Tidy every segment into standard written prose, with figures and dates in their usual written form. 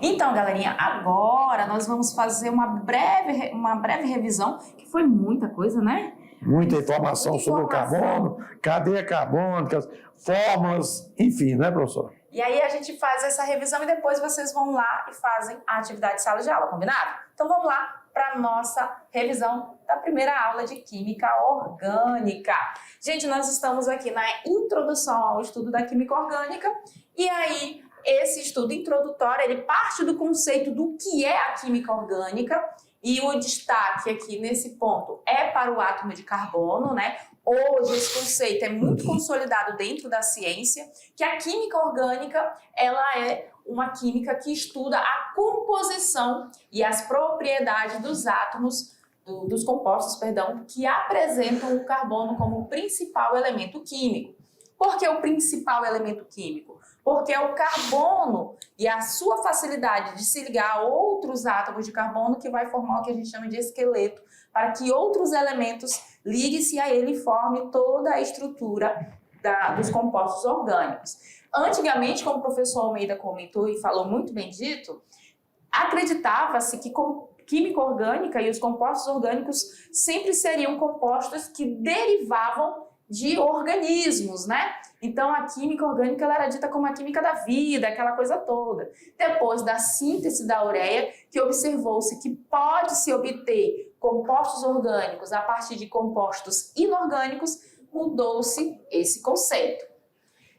Então, galerinha, agora nós vamos fazer uma breve revisão, que foi muita coisa, né? Muita informação sobre o carbono, cadeia carbônica, fórmulas, enfim, né, professor? E aí a gente faz essa revisão e depois vocês vão lá e fazem a atividade de sala de aula, combinado? Então vamos lá para a nossa revisão da primeira aula de Química Orgânica. Gente, nós estamos aqui na introdução ao estudo da Química Orgânica e aí esse estudo introdutório, ele parte do conceito do que é a Química Orgânica e o destaque aqui nesse ponto é para o átomo de carbono, né? Hoje esse conceito é muito consolidado dentro da ciência, que a química orgânica, ela é uma química que estuda a composição e as propriedades dos átomos, dos compostos, perdão, que apresentam o carbono como o principal elemento químico. Por que o principal elemento químico? Porque é o carbono e a sua facilidade de se ligar a outros átomos de carbono que vai formar o que a gente chama de esqueleto, para que outros elementos liguem-se a ele e formem toda a estrutura dos compostos orgânicos. Antigamente, como o professor Almeida comentou e falou muito bem dito, acreditava-se que química orgânica e os compostos orgânicos sempre seriam compostos que derivavam de organismos, né? Então a química orgânica ela era dita como a química da vida, aquela coisa toda. Depois da síntese da ureia, que observou-se que pode-se obter compostos orgânicos a partir de compostos inorgânicos, mudou-se esse conceito.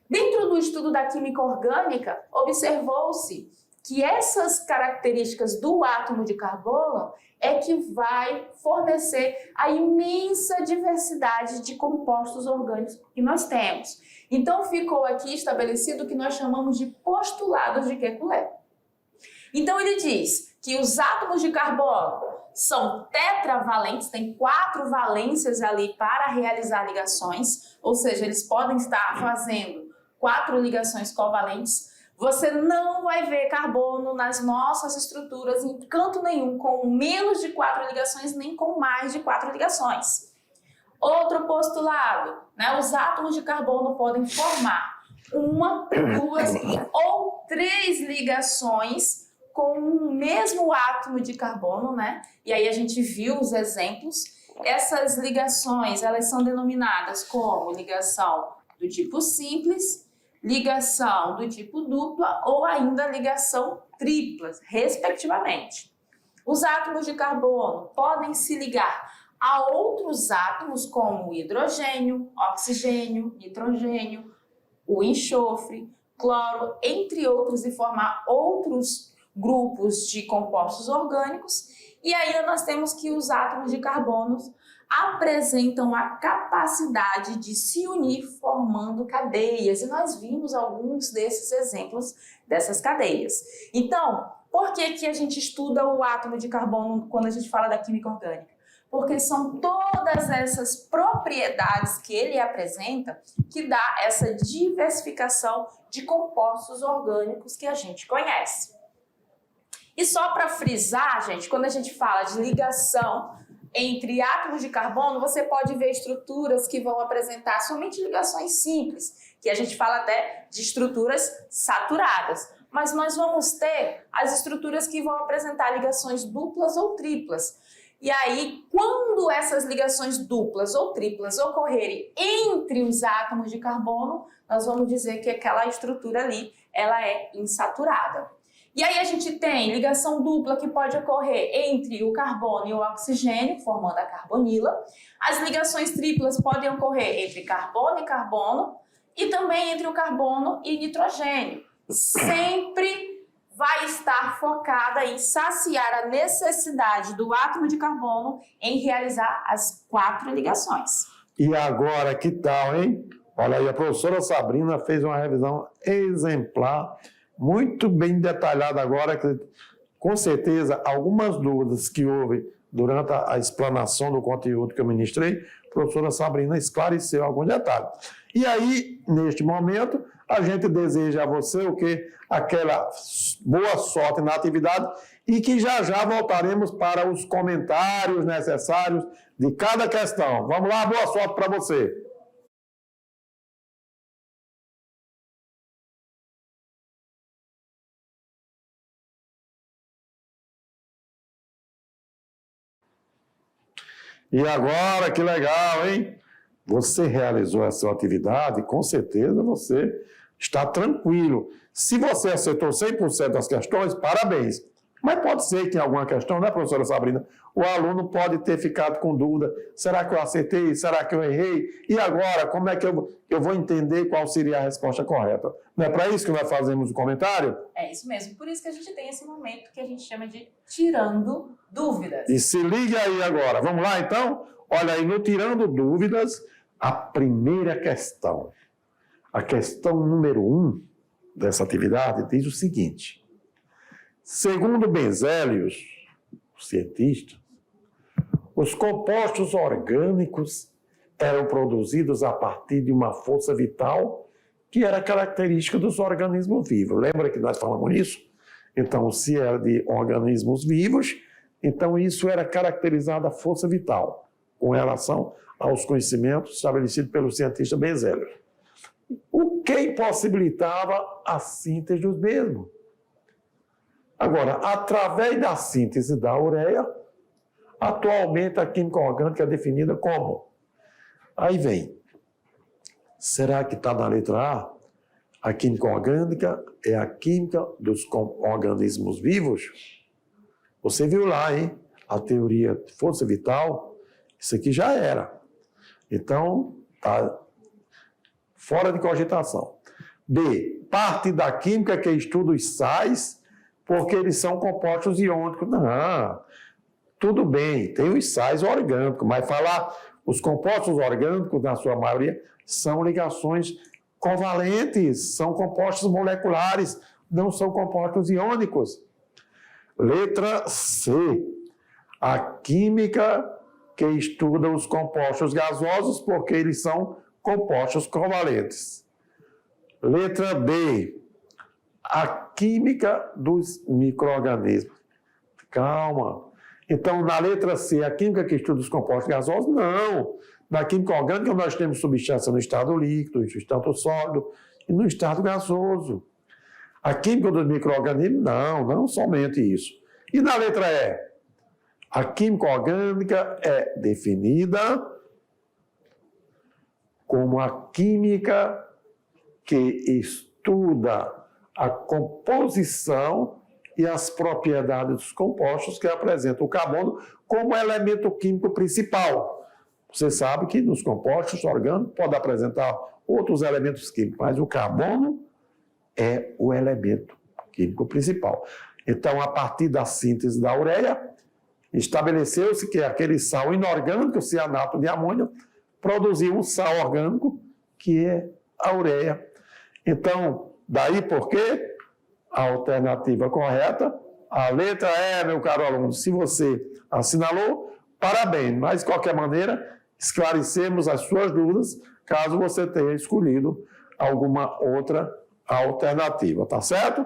Dentro do estudo da química orgânica, observou-se que essas características do átomo de carbono é que vai fornecer a imensa diversidade de compostos orgânicos que nós temos. Então ficou aqui estabelecido o que nós chamamos de postulados de Kekulé. Então ele diz que os átomos de carbono são tetravalentes, tem 4 valências ali para realizar ligações, ou seja, eles podem estar fazendo 4 ligações covalentes. Você não vai ver carbono nas nossas estruturas em canto nenhum com menos de 4 ligações, nem com mais de 4 ligações. Outro postulado, né? Os átomos de carbono podem formar 1, 2 ou 3 ligações com o mesmo átomo de carbono, né? E aí a gente viu os exemplos. Essas ligações, elas são denominadas como ligação do tipo simples, ligação do tipo dupla ou ainda ligação tripla, respectivamente. Os átomos de carbono podem se ligar a outros átomos como hidrogênio, oxigênio, nitrogênio, o enxofre, cloro, entre outros, e formar outros grupos de compostos orgânicos. E ainda nós temos que os átomos de carbono apresentam a capacidade de se unir formando cadeias, e nós vimos alguns desses exemplos dessas cadeias. Então, por que a gente estuda o átomo de carbono quando a gente fala da química orgânica? Porque são todas essas propriedades que ele apresenta que dá essa diversificação de compostos orgânicos que a gente conhece. E só para frisar, gente, quando a gente fala de ligação entre átomos de carbono, você pode ver estruturas que vão apresentar somente ligações simples, que a gente fala até de estruturas saturadas. Mas nós vamos ter as estruturas que vão apresentar ligações duplas ou triplas. E aí, quando essas ligações duplas ou triplas ocorrerem entre os átomos de carbono, nós vamos dizer que aquela estrutura ali, ela é insaturada. E aí a gente tem ligação dupla que pode ocorrer entre o carbono e o oxigênio, formando a carbonila. As ligações triplas podem ocorrer entre carbono e carbono e também entre o carbono e nitrogênio. Sempre vai estar focada em saciar a necessidade do átomo de carbono em realizar as 4 ligações. E agora, que tal, hein? Olha aí, a professora Sabrina fez uma revisão exemplar, muito bem detalhada agora, que com certeza algumas dúvidas que houve durante a explanação do conteúdo que eu ministrei, a professora Sabrina esclareceu algum detalhe. E aí, neste momento, a gente deseja a você o quê? Aquela boa sorte na atividade e que já voltaremos para os comentários necessários de cada questão. Vamos lá, boa sorte para você. E agora, que legal, hein? Você realizou essa atividade, com certeza você está tranquilo. Se você acertou 100% das questões, parabéns. Mas pode ser que em alguma questão, né, professora Sabrina, o aluno pode ter ficado com dúvida. Será que eu acertei? Será que eu errei? E agora, como é que eu vou entender qual seria a resposta correta? Não é para isso que nós fazemos o comentário? É isso mesmo. Por isso que a gente tem esse momento que a gente chama de tirando dúvidas. E se liga aí agora. Vamos lá, então? Olha aí, no Tirando Dúvidas, a primeira questão. A questão número 1 dessa atividade diz o seguinte. Segundo Benzelius, o cientista, os compostos orgânicos eram produzidos a partir de uma força vital que era característica dos organismos vivos. Lembra que nós falamos isso? Então, se era de organismos vivos, então isso era caracterizado a força vital com relação aos conhecimentos estabelecidos pelo cientista Benzelius. O que impossibilitava a síntese dos mesmos? Agora, através da síntese da ureia, atualmente a química orgânica é definida como? Aí vem, será que está na letra A? A química orgânica é a química dos organismos vivos? Você viu lá, hein? A teoria de força vital, isso aqui já era. Então, está fora de cogitação. B, parte da química que estuda os sais, porque eles são compostos iônicos. Não, tudo bem, tem os sais orgânicos, mas falar os compostos orgânicos, na sua maioria, são ligações covalentes, são compostos moleculares, não são compostos iônicos. Letra C, a química que estuda os compostos gasosos, porque eles são compostos covalentes. Letra B, a química dos micro-organismos. Calma. Então, na letra C, a química que estuda os compostos gasosos, não. Na química orgânica, nós temos substância no estado líquido, no estado sólido e no estado gasoso. A química dos micro-organismos, não somente isso. E na letra E, a química orgânica é definida como a química que estuda a composição e as propriedades dos compostos que apresentam o carbono como elemento químico principal. Você sabe que nos compostos orgânicos pode apresentar outros elementos químicos, mas o carbono é o elemento químico principal. Então, a partir da síntese da ureia, estabeleceu-se que aquele sal inorgânico, cianato de amônio, produziu um sal orgânico, que é a ureia. Então, daí por quê? A alternativa correta, a letra E, meu caro aluno. Se você assinalou, parabéns. Mas, de qualquer maneira, esclarecemos as suas dúvidas, caso você tenha escolhido alguma outra alternativa, tá certo?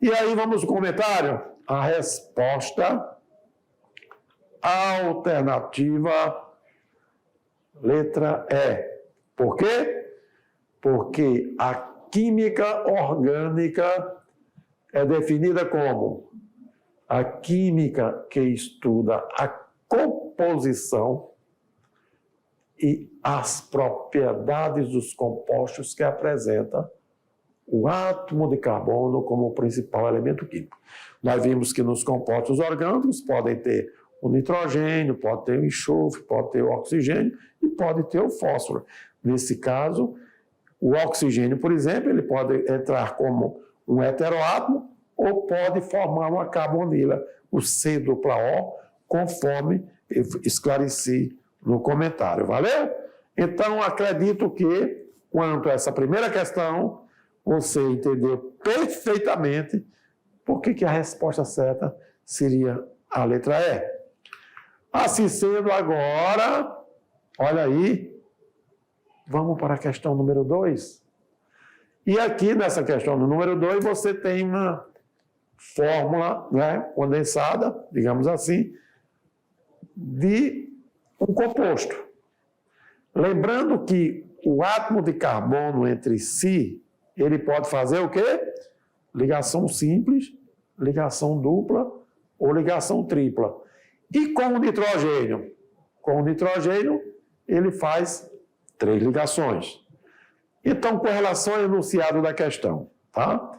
E aí, vamos ao comentário. A resposta alternativa, letra E. Por quê? Porque a química orgânica é definida como a química que estuda a composição e as propriedades dos compostos que apresenta o átomo de carbono como o principal elemento químico. Nós vimos que nos compostos orgânicos podem ter o nitrogênio, pode ter o enxofre, pode ter o oxigênio e pode ter o fósforo. Nesse caso, o oxigênio, por exemplo, ele pode entrar como um heteroátomo ou pode formar uma carbonila, o C-O, conforme eu esclareci no comentário. Valeu? Então, acredito que, quanto a essa primeira questão, você entendeu perfeitamente por que a resposta certa seria a letra E. Assim sendo, agora, olha aí, vamos para a questão número 2. E aqui, nessa questão do número 2, você tem uma fórmula, né, condensada, digamos assim, de um composto. Lembrando que o átomo de carbono entre si, ele pode fazer o quê? Ligação simples, ligação dupla ou ligação tripla. E com o nitrogênio? com o nitrogênio, ele faz 3 ligações. Então, com relação ao enunciado da questão, tá?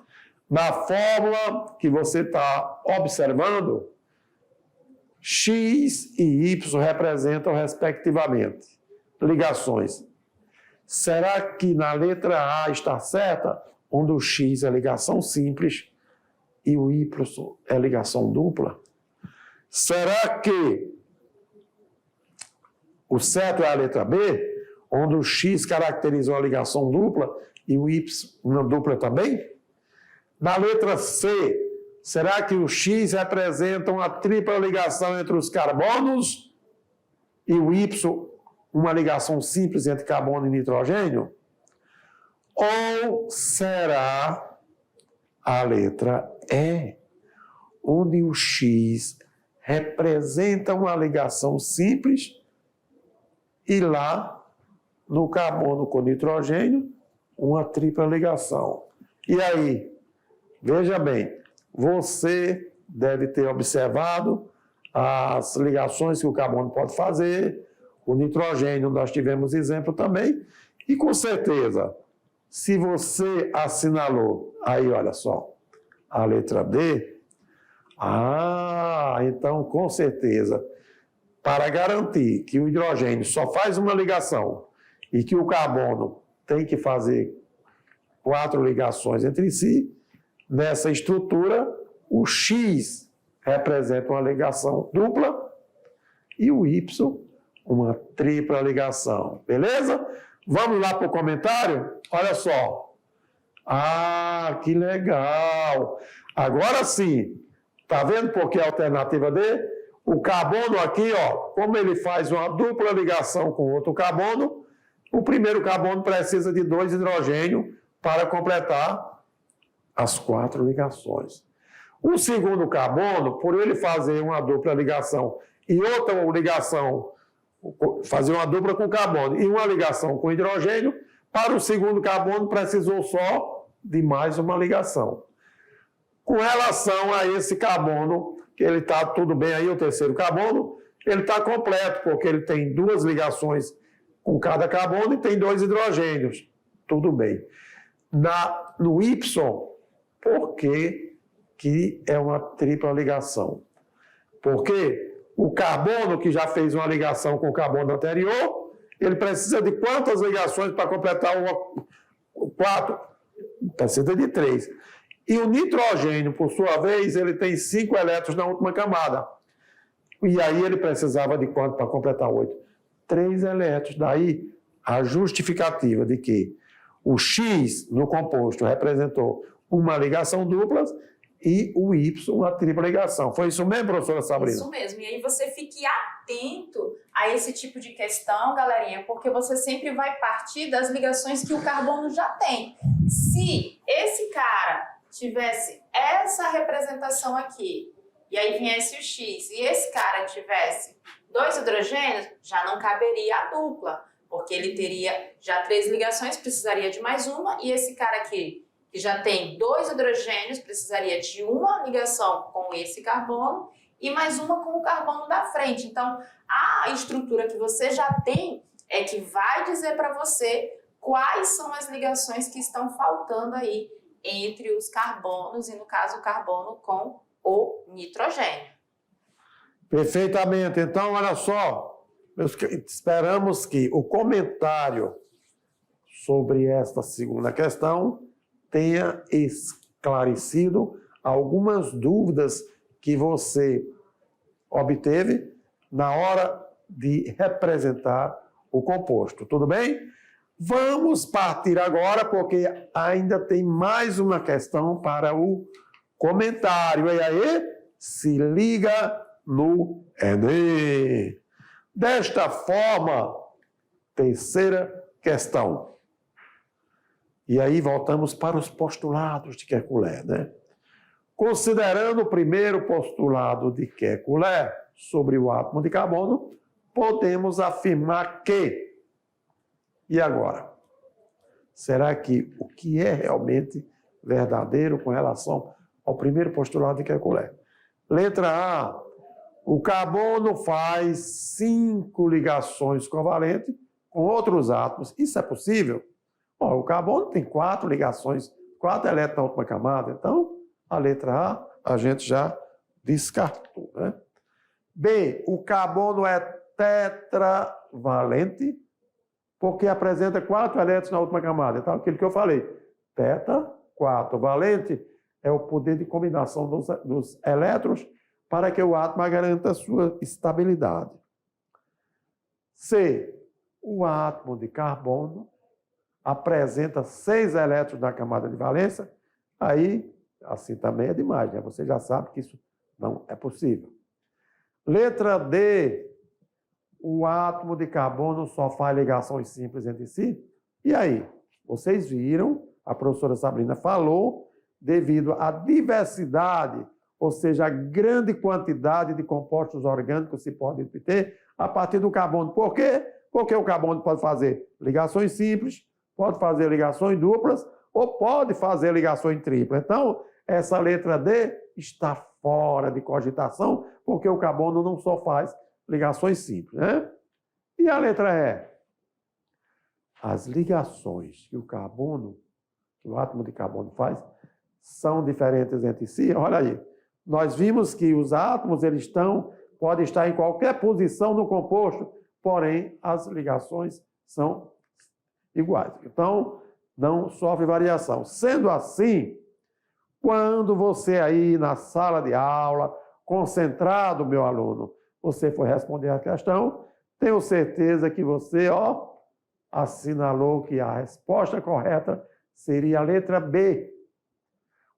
Na fórmula que você está observando, X e Y representam, respectivamente, ligações. Será que na letra A está certa, onde o X é ligação simples e o Y é ligação dupla? Será que o certo é a letra B, onde o X caracteriza uma ligação dupla e o Y uma dupla também? Na letra C, será que o X representa uma tripla ligação entre os carbonos e o Y uma ligação simples entre carbono e nitrogênio? Ou será a letra E, onde o X representa uma ligação simples e lá no carbono com nitrogênio uma tripla ligação? E aí, veja bem, você deve ter observado as ligações que o carbono pode fazer, o nitrogênio nós tivemos exemplo também, e com certeza, se você assinalou, aí olha só, a letra D, então com certeza, para garantir que o hidrogênio só faz uma ligação e que o carbono tem que fazer 4 ligações entre si, nessa estrutura, o X representa uma ligação dupla e o Y uma tripla ligação. Beleza? Vamos lá para o comentário? Olha só. Que legal! Agora sim, tá vendo por que a alternativa D? O carbono aqui, ó, como ele faz uma dupla ligação com outro carbono, o primeiro carbono precisa de 2 hidrogênios para completar as 4 ligações. O segundo carbono, por ele fazer uma dupla ligação e outra ligação, fazer uma dupla com carbono e uma ligação com hidrogênio, para o segundo carbono precisou só de mais uma ligação. Com relação a esse carbono, que ele está tudo bem aí, o terceiro carbono, ele está completo, porque ele tem 2 ligações com cada carbono e tem 2 hidrogênios. Tudo bem. No Y, por que é uma tripla ligação? Porque o carbono que já fez uma ligação com o carbono anterior, ele precisa de quantas ligações para completar o 4? Precisa de 3. E o nitrogênio, por sua vez, ele tem 5 elétrons na última camada. E aí ele precisava de quanto para completar 8? 3 elétrons. Daí a justificativa de que o X no composto representou uma ligação dupla e o Y uma tripla ligação. Foi isso mesmo, professora Sabrina? Isso mesmo. E aí você fique atento a esse tipo de questão, galerinha, porque você sempre vai partir das ligações que o carbono já tem. Se esse cara tivesse essa representação aqui, e aí viesse o X, e esse cara tivesse 2 hidrogênios, já não caberia a dupla, porque ele teria já 3 ligações, precisaria de mais uma, e esse cara aqui, que já tem 2 hidrogênios, precisaria de uma ligação com esse carbono e mais uma com o carbono da frente. Então, a estrutura que você já tem é que vai dizer para você quais são as ligações que estão faltando aí entre os carbonos e, no caso, o carbono com o nitrogênio. Perfeitamente. Então, olha só, esperamos que o comentário sobre esta segunda questão tenha esclarecido algumas dúvidas que você obteve na hora de representar o composto. Tudo bem? Vamos partir agora, porque ainda tem mais uma questão para o comentário. E aí, se liga no Enem. Desta forma, terceira questão. E aí voltamos para os postulados de Kekulé, né? Considerando o primeiro postulado de Kekulé sobre o átomo de carbono, podemos afirmar que... E agora? Será que o que é realmente verdadeiro com relação ao primeiro postulado de Kekulé? Letra A. O carbono faz 5 ligações covalentes com outros átomos. Isso é possível? Bom, o carbono tem 4 ligações, 4 elétrons na última camada. Então, a letra A gente já descartou, né? B, o carbono é tetravalente porque apresenta 4 elétrons na última camada. Então, aquilo que eu falei, tetra, 4. Valente é o poder de combinação dos elétrons para que o átomo garanta a sua estabilidade. C, o átomo de carbono apresenta 6 elétrons na camada de valência. Aí, assim também é demais, né? Você já sabe que isso não é possível. Letra D, o átomo de carbono só faz ligações simples entre si. E aí? Vocês viram, a professora Sabrina falou, devido à diversidade, ou seja, a grande quantidade de compostos orgânicos que se pode obter a partir do carbono. Por quê? Porque o carbono pode fazer ligações simples, pode fazer ligações duplas, ou pode fazer ligações triplas. Então, essa letra D está fora de cogitação, porque o carbono não só faz ligações simples, né? E a letra E? As ligações que o átomo de carbono faz, são diferentes entre si. Olha aí, nós vimos que os átomos podem estar em qualquer posição no composto, porém as ligações são iguais. Então, não sofre variação. Sendo assim, quando você aí na sala de aula, concentrado, meu aluno, você for responder a questão, tenho certeza que você, assinalou que a resposta correta seria a letra B,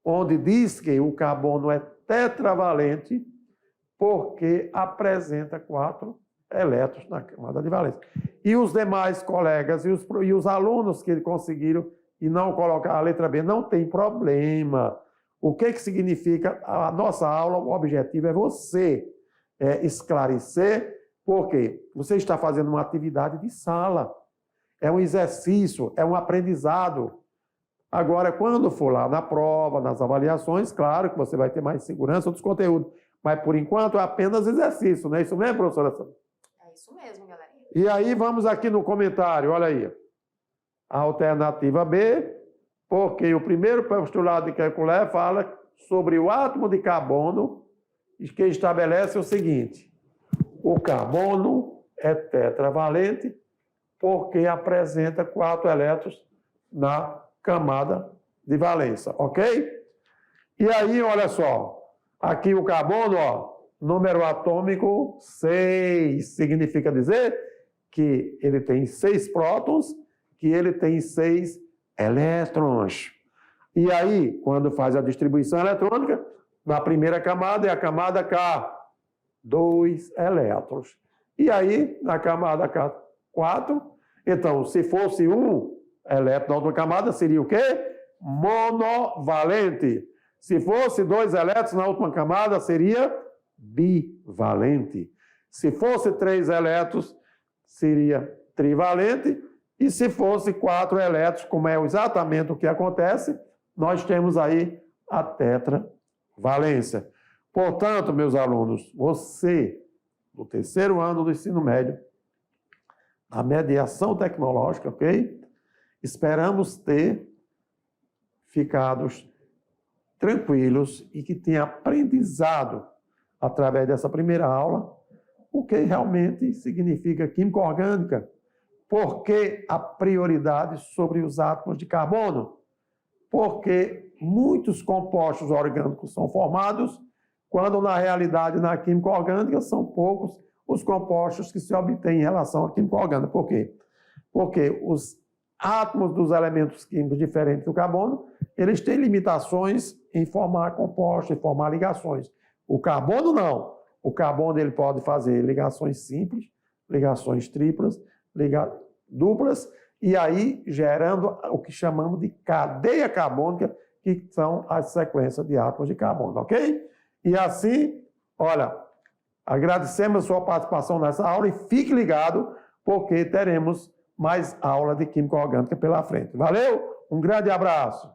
onde diz que o carbono é tetravalente porque apresenta 4 elétrons na camada de valência. E os demais colegas e os alunos que conseguiram e não colocar a letra B, não tem problema. O que significa a nossa aula? O objetivo é você esclarecer, porque você está fazendo uma atividade de sala, é um exercício, é um aprendizado. Agora, quando for lá na prova, nas avaliações, claro que você vai ter mais segurança dos conteúdos, mas por enquanto é apenas exercício, não é isso mesmo, professora? É isso mesmo, galerinha. E aí, vamos aqui no comentário, olha aí. A alternativa B, porque o primeiro postulado de Kekulé fala sobre o átomo de carbono, que estabelece o seguinte: o carbono é tetravalente porque apresenta 4 elétrons na camada de valência, ok? E aí, olha só, aqui o carbono, número atômico 6, significa dizer que ele tem 6 prótons, que ele tem 6 elétrons. E aí, quando faz a distribuição eletrônica, na primeira camada é a camada K, 2 elétrons. E aí, na camada K, 4. Então, se fosse 1 elétron na outra camada, seria o quê? Monovalente. Se fosse 2 elétrons na última camada, seria bivalente. Se fosse 3 elétrons, seria trivalente. E se fosse 4 elétrons, como é exatamente o que acontece, nós temos aí a tetravalência. Portanto, meus alunos, você, no terceiro ano do ensino médio, a mediação tecnológica, ok? Esperamos ter ficado tranquilos e que tenha aprendizado através dessa primeira aula o que realmente significa química orgânica. Por que a prioridade sobre os átomos de carbono? Porque muitos compostos orgânicos são formados, quando na realidade na química orgânica são poucos os compostos que se obtêm em relação à química orgânica. Por quê? Porque os átomos dos elementos químicos diferentes do carbono, eles têm limitações em formar compostos, em formar ligações. O carbono não. O carbono ele pode fazer ligações simples, ligações triplas, duplas, e aí gerando o que chamamos de cadeia carbônica, que são as sequências de átomos de carbono, ok? E assim, olha, agradecemos a sua participação nessa aula e fique ligado, porque teremos mais aula de química orgânica pela frente. Valeu? Um grande abraço!